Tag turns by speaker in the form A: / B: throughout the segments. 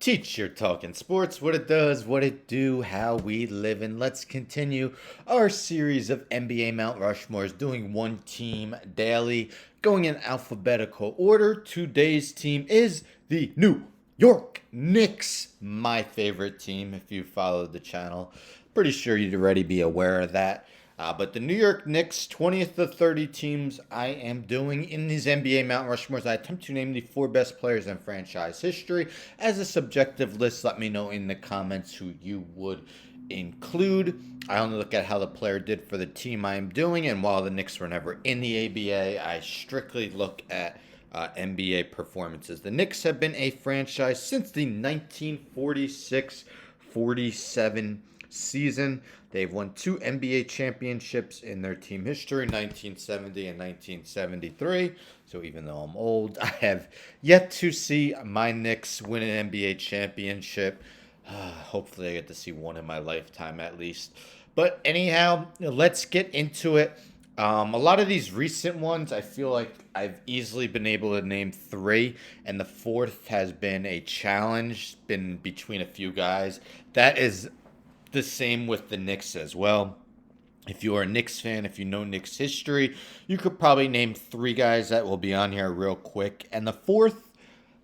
A: Teacher talking sports, what it does, what it do, how we live, and let's continue our series of NBA Mount Rushmores, doing one team daily, going in alphabetical order. Today's team is the New York Knicks, my favorite team. If you followed the channel, pretty sure you'd already be aware of that. But the New York Knicks, 20th of 30 teams I am doing in these NBA Mount Rushmores. I attempt to name the four best players in franchise history. As a subjective list, let me know in the comments who you would include. I only look at how the player did for the team I am doing, and while the Knicks were never in the ABA, I strictly look at NBA performances. The Knicks have been a franchise since the 1946-47 season. They've won two NBA championships in their team history, 1970 and 1973. So even though I'm old, I have yet to see my Knicks win an NBA championship. Hopefully I get to see one in my lifetime at least. But anyhow, let's get into it. A lot of these recent ones, I feel like I've easily been able to name three, and the fourth has been a challenge, been between a few guys. That is the same with the Knicks as well. If you are a Knicks fan, if you know Knicks history, you could probably name three guys that will be on here real quick. And the fourth,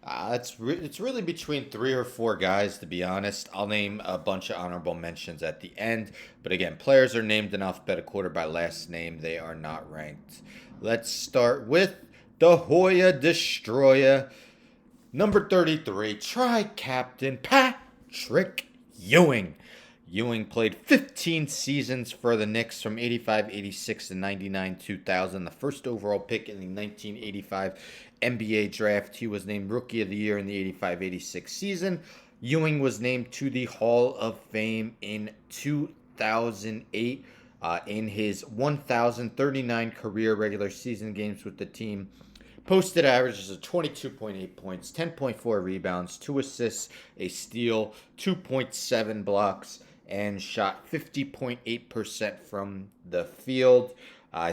A: it's really between three or four guys, to be honest. I'll name a bunch of honorable mentions at the end. But again, players are named in alphabetical order by last name. They are not ranked. Let's start with the Hoya Destroyer, number 33, Tri-Captain Patrick Ewing. Ewing played 15 seasons for the Knicks from 85-86 to 99-2000, the first overall pick in the 1985 NBA draft. He was named Rookie of the Year in the 85-86 season. Ewing was named to the Hall of Fame in 2008 in his 1,039 career regular season games with the team. Posted averages of 22.8 points, 10.4 rebounds, 2 assists, a steal, 2.7 blocks, and shot 50.8% from the field.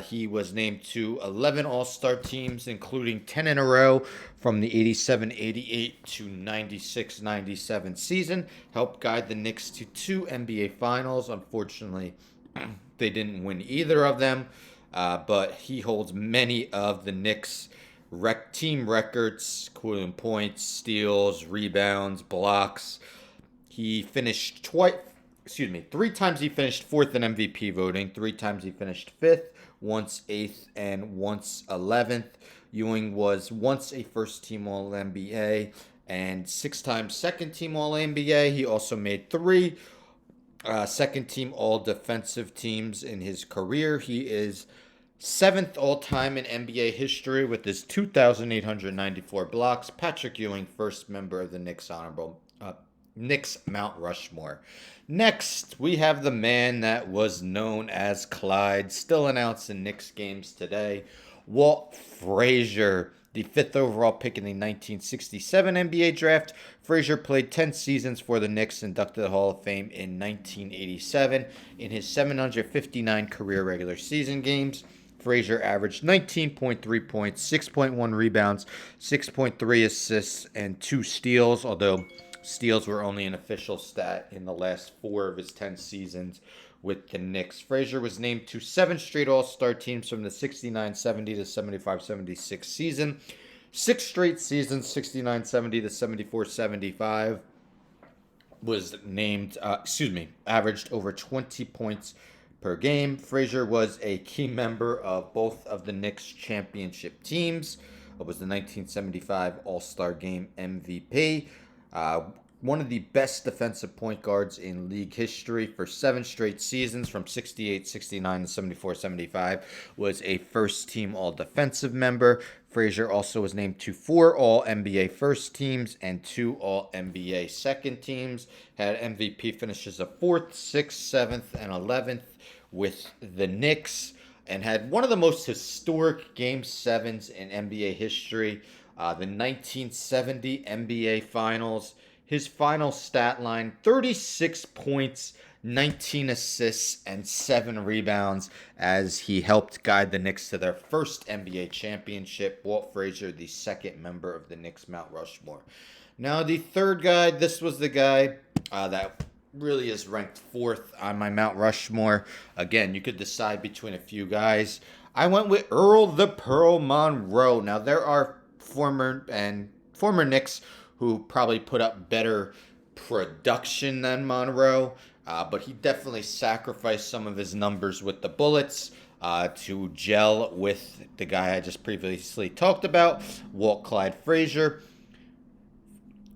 A: He was named to 11 All-Star teams, including 10 in a row from the 87-88 to 96-97 season. Helped guide the Knicks to two NBA Finals. Unfortunately, they didn't win either of them, but he holds many of the Knicks' team records, including points, steals, rebounds, blocks. He finished three times he finished fourth in MVP voting, three times he finished fifth, once eighth, and once 11th. Ewing was once a first team All NBA and six times second team All NBA. He also made three second team All Defensive teams in his career. He is seventh all time in NBA history with his 2,894 blocks. Patrick Ewing, first member of the Knicks Mount Rushmore. Next, we have the man that was known as Clyde, still announced in Knicks games today. Walt Frazier, the fifth overall pick in the 1967 NBA draft. Frazier played 10 seasons for the Knicks, inducted to the Hall of Fame in 1987 in his 759 career regular season games. Frazier averaged 19.3 points, 6.1 rebounds, 6.3 assists, and 2 steals, although steals were only an official stat in the last 4 of his 10 seasons with the Knicks. Frazier was named to 7 straight All-Star teams from the 69-70 to 75-76 season. 6 straight seasons, 69-70 to 74-75, was named, averaged over 20 points per game. Frazier was a key member of both of the Knicks championship teams. It was the 1975 All-Star Game MVP. One of the best defensive point guards in league history for 7 straight seasons from 68, 69, and 74, 75. Was a first-team All-Defensive member. Frazier also was named to 4 All-NBA first teams and 2 All-NBA second teams. Had MVP finishes of 4th, 6th, 7th, and 11th with the Knicks. And had one of the most historic Game 7s in NBA history. The 1970 NBA Finals. His final stat line, 36 points, 19 assists, and 7 rebounds as he helped guide the Knicks to their first NBA championship. Walt Frazier, the second member of the Knicks Mount Rushmore. Now, the third guy, this was the guy that really is ranked fourth on my Mount Rushmore. Again, you could decide between a few guys. I went with Earl the Pearl Monroe. Now, there are former Knicks who probably put up better production than Monroe, but he definitely sacrificed some of his numbers with the Bullets to gel with the guy I just previously talked about, Walt Clyde Frazier.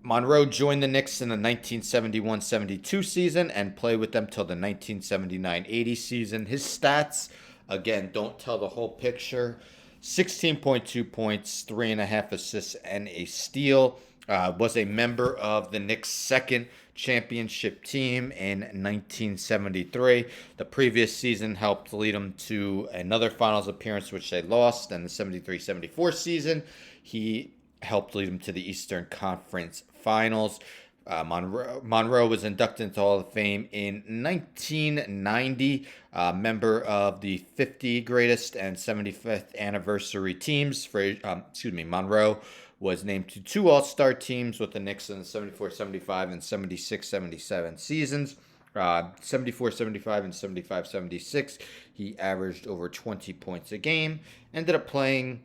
A: Monroe joined the Knicks in the 1971-72 season and played with them till the 1979-80 season. His stats, again, don't tell the whole picture. 16.2 points, 3.5 assists, and a steal. Was a member of the Knicks' second championship team in 1973. The previous season helped lead them to another finals appearance, which they lost, in the 73-74 season. He helped lead them to the Eastern Conference Finals. Monroe was inducted into Hall of Fame in 1990, member of the 50 greatest and 75th anniversary teams. Monroe was named to two All-Star teams with the Knicks in the 74-75 and 76-77 seasons. 74-75 and 75-76, he averaged over 20 points a game. Ended up playing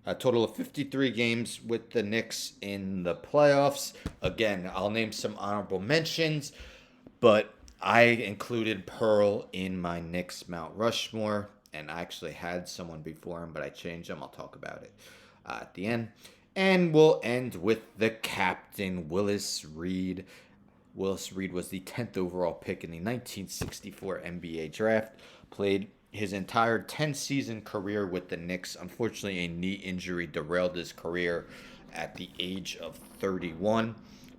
A: a total of 53 games with the Knicks in the playoffs. Again, I'll name some honorable mentions, but I included Pearl in my Knicks Mount Rushmore, and I actually had someone before him, but I changed him. I'll talk about it at the end. And we'll end with the captain, Willis Reed. Willis Reed was the 10th overall pick in the 1964 NBA draft. Played his entire 10-season career with the Knicks. Unfortunately, a knee injury derailed his career at the age of 31.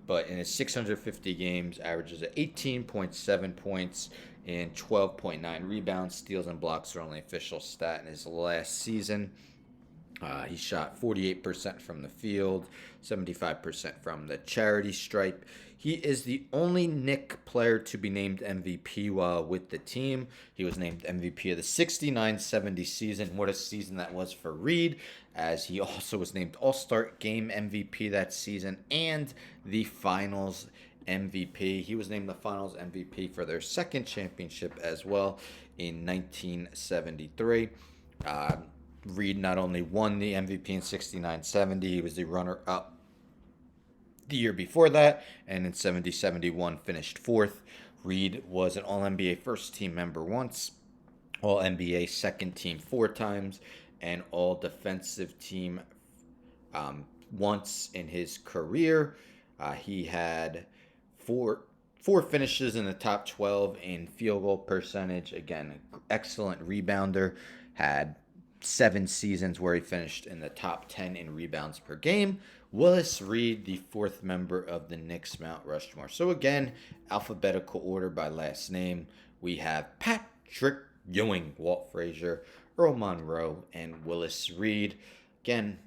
A: But in his 650 games, averages at 18.7 points and 12.9 rebounds. Steals and blocks are only official stat in his last season. He shot 48% from the field, 75% from the charity stripe. He is the only Knick player to be named MVP while with the team. He was named MVP of the 69-70 season. What a season that was for Reed, as he also was named All-Star Game MVP that season and the Finals MVP. He was named the Finals MVP for their second championship as well in 1973. Reed not only won the MVP in 69-70, he was the runner-up the year before that, and in 70-71 finished fourth. Reed was an All-NBA first-team member once, All-NBA second-team 4 times, and All-Defensive Team once in his career. He had four finishes in the top 12 in field goal percentage. Again, excellent rebounder. Had 7 seasons where he finished in the top 10 in rebounds per game. Willis Reed, the 4th member of the Knicks Mount Rushmore. So again, alphabetical order by last name. We have Patrick Ewing, Walt Frazier, Earl Monroe, and Willis Reed. Again,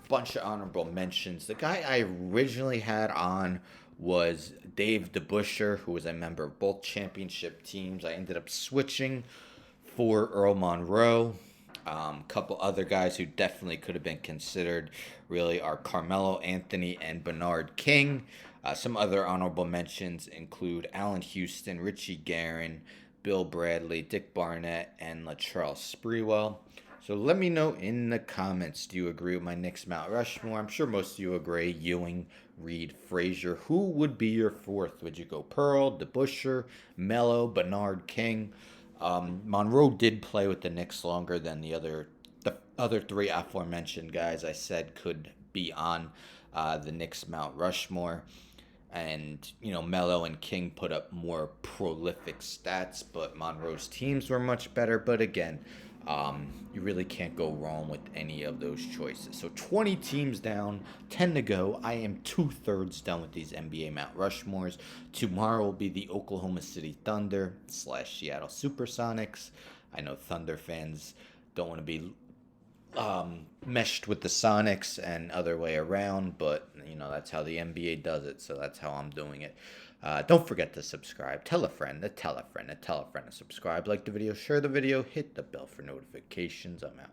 A: bunch of honorable mentions. The guy I originally had on was Dave DeBusschere, who was a member of both championship teams. I ended up switching for Earl Monroe. Couple other guys who definitely could have been considered really are Carmelo Anthony and Bernard King. Some other honorable mentions include Allen Houston, Richie Guerin, Bill Bradley, Dick Barnett, and Latrell Sprewell. So let me know in the comments, do you agree with my Knicks Mount Rushmore? I'm sure most of you agree. Ewing, Reed, Frazier. Who would be your 4th? Would you go Pearl, DeBusschere, Melo, Bernard King? Monroe did play with the Knicks longer than the other 3 aforementioned guys I said could be on the Knicks Mount Rushmore. And, Melo and King put up more prolific stats, but Monroe's teams were much better. But again, you really can't go wrong with any of those choices. So 20 teams down, 10 to go. I am 2/3 done with these NBA Mount Rushmores. Tomorrow will be the Oklahoma City Thunder / Seattle Supersonics. I know Thunder fans don't want to be meshed with the Sonics and other way around, but that's how the NBA does it, so that's how I'm doing it. Don't forget to subscribe. Tell a friend to tell a friend to tell a friend to subscribe. Like the video, share the video, hit the bell for notifications. I'm out.